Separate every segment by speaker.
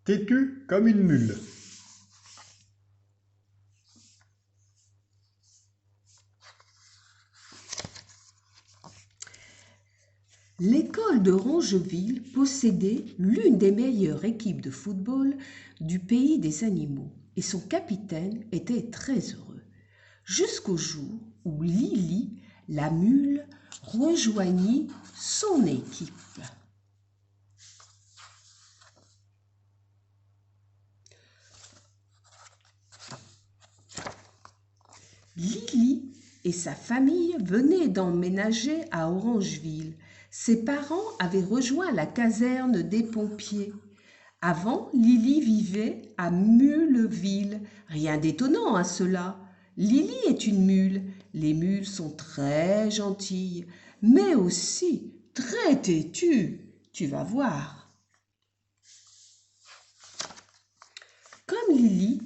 Speaker 1: têtu comme une mule.
Speaker 2: L'école de Rangeville possédait l'une des meilleures équipes de football du pays des animaux et son capitaine était très heureux. Jusqu'au jour où Lily, la mule, rejoignit son équipe. Lily et sa famille venaient d'emménager à Orangeville. Ses parents avaient rejoint la caserne des pompiers. Avant, Lily vivait à Muleville. Rien d'étonnant à cela. Lily est une mule. Les mules sont très gentilles, mais aussi très têtues. Tu vas voir. Comme Lily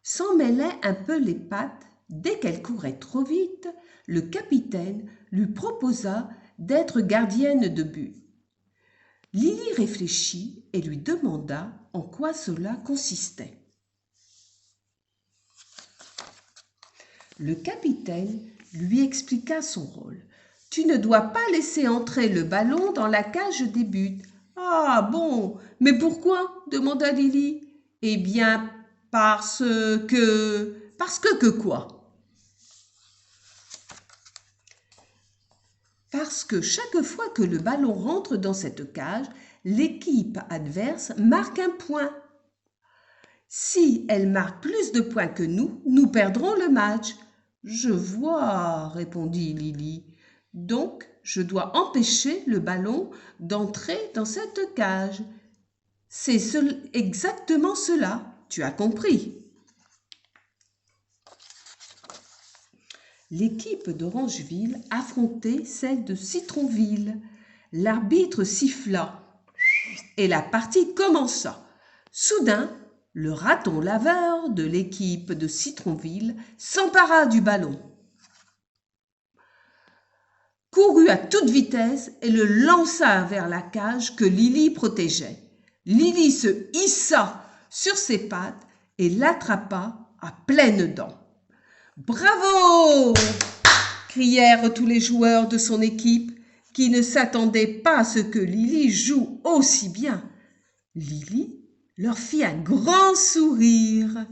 Speaker 2: s'en mêlait un peu les pattes, dès qu'elle courait trop vite, le capitaine lui proposa d'être gardienne de but. Lily réfléchit et lui demanda en quoi cela consistait. Le capitaine lui expliqua son rôle. « Tu ne dois pas laisser entrer le ballon dans la cage des buts. »« Ah bon, mais pourquoi ?» demanda Lily. « Eh bien, parce que... »« Parce que quoi ?» Parce que chaque fois que le ballon rentre dans cette cage, l'équipe adverse marque un point. Si elle marque plus de points que nous perdrons le match. Je vois, répondit Lily. Donc, je dois empêcher le ballon d'entrer dans cette cage. C'est exactement cela, tu as compris. L'équipe d'Orangeville affrontait celle de Citronville. L'arbitre siffla et la partie commença. Soudain, le raton laveur de l'équipe de Citronville s'empara du ballon, courut à toute vitesse et le lança vers la cage que Lily protégeait. Lily se hissa sur ses pattes et l'attrapa à pleines dents. « Bravo !» crièrent tous les joueurs de son équipe qui ne s'attendaient pas à ce que Lily joue aussi bien. Lily leur fit un grand sourire,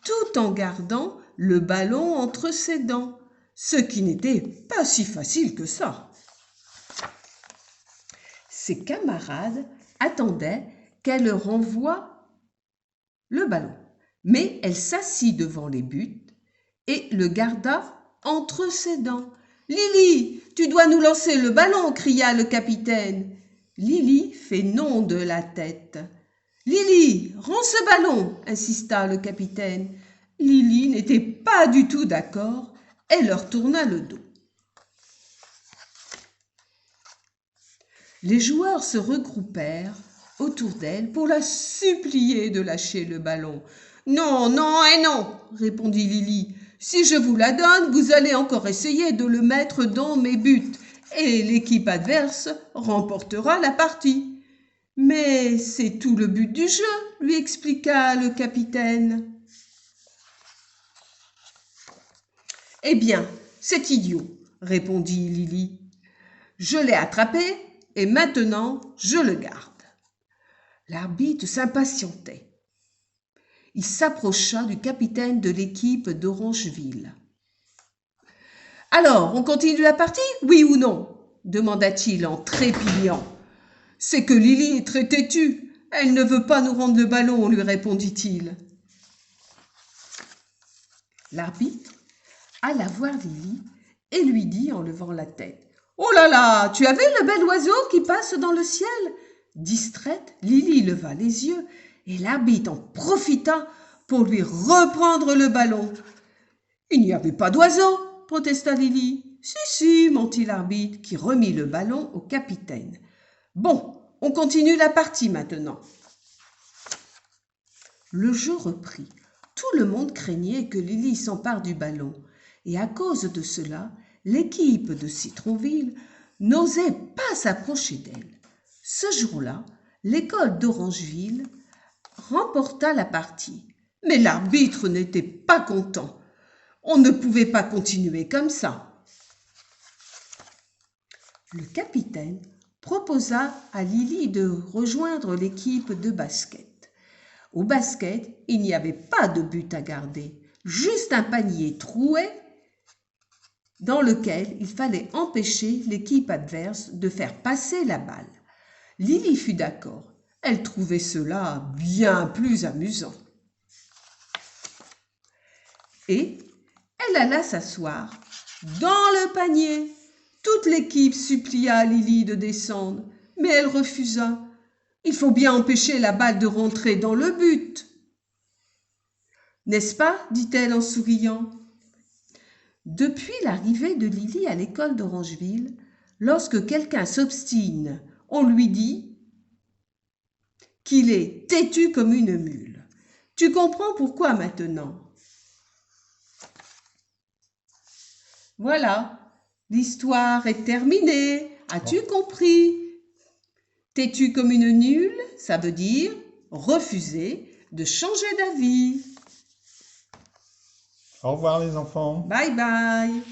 Speaker 2: tout en gardant le ballon entre ses dents, ce qui n'était pas si facile que ça. Ses camarades attendaient qu'elle renvoie le ballon, mais elle s'assit devant les buts et le garda entre ses dents. « Lily, tu dois nous lancer le ballon !» cria le capitaine. Lily fait non de la tête. « Lily, rends ce ballon !» insista le capitaine. Lily n'était pas du tout d'accord et leur tourna le dos. Les joueurs se regroupèrent autour d'elle pour la supplier de lâcher le ballon. « Non, non et non !» répondit Lily. « Si je vous la donne, vous allez encore essayer de le mettre dans mes buts et l'équipe adverse remportera la partie. »« Mais c'est tout le but du jeu, » lui expliqua le capitaine. « Eh bien, c'est idiot, » répondit Lily. « Je l'ai attrapé et maintenant je le garde. » L'arbitre s'impatientait. Il s'approcha du capitaine de l'équipe d'Orangeville. « Alors, on continue la partie, oui ou non ?» demanda-t-il en trépignant. « C'est que Lily est très têtue. Elle ne veut pas nous rendre le ballon, » lui répondit-il. L'arbitre alla voir Lily et lui dit en levant la tête. « Oh là là, tu as vu le bel oiseau qui passe dans le ciel ?» Distraite, Lily leva les yeux et l'arbitre en profita pour lui reprendre le ballon. « Il n'y avait pas d'oiseau !» protesta Lily. « Si, mentit l'arbitre qui remit le ballon au capitaine. « Bon, on continue la partie maintenant. » Le jeu reprit. Tout le monde craignait que Lily s'empare du ballon et à cause de cela, l'équipe de Citronville n'osait pas s'approcher d'elle. Ce jour-là, l'école d'Orangeville remporta la partie. Mais l'arbitre n'était pas content. On ne pouvait pas continuer comme ça. Le capitaine proposa à Lily de rejoindre l'équipe de basket. Au basket, il n'y avait pas de but à garder, juste un panier troué dans lequel il fallait empêcher l'équipe adverse de faire passer la balle. Lily fut d'accord. Elle trouvait cela bien plus amusant. Et elle alla s'asseoir dans le panier. Toute l'équipe supplia Lily de descendre, mais elle refusa. Il faut bien empêcher la balle de rentrer dans le but. N'est-ce pas? Dit-elle en souriant. Depuis l'arrivée de Lily à l'école d'Orangeville, lorsque quelqu'un s'obstine, on lui dit qu'il est têtu comme une mule. Tu comprends pourquoi maintenant? Voilà, l'histoire est terminée. As-tu compris? Têtu comme une nulle, ça veut dire refuser de changer d'avis.
Speaker 1: Au revoir les enfants.
Speaker 2: Bye bye.